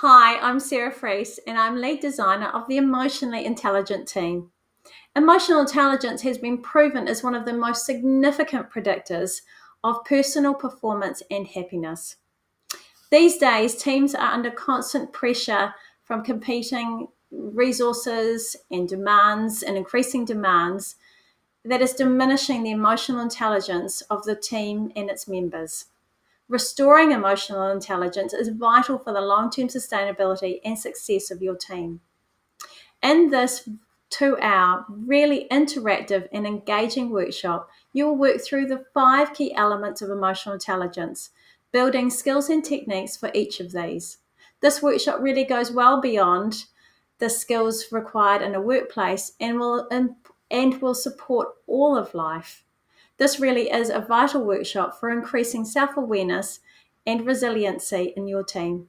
Hi, I'm Sarah Freese, and I'm lead designer of the Emotionally Intelligent team. Emotional intelligence has been proven as one of the most significant predictors of personal performance and happiness. These days, teams are under constant pressure from competing resources and demands and increasing demands that is diminishing the emotional intelligence of the team and its members. Restoring emotional intelligence is vital for the long term sustainability and success of your team. In this 2 hour, really interactive and engaging workshop, you will work through the 5 key elements of emotional intelligence, building skills and techniques for each of these. This workshop really goes well beyond the skills required in a workplace and will support all of life. This really is a vital workshop for increasing self awareness and resiliency in your team.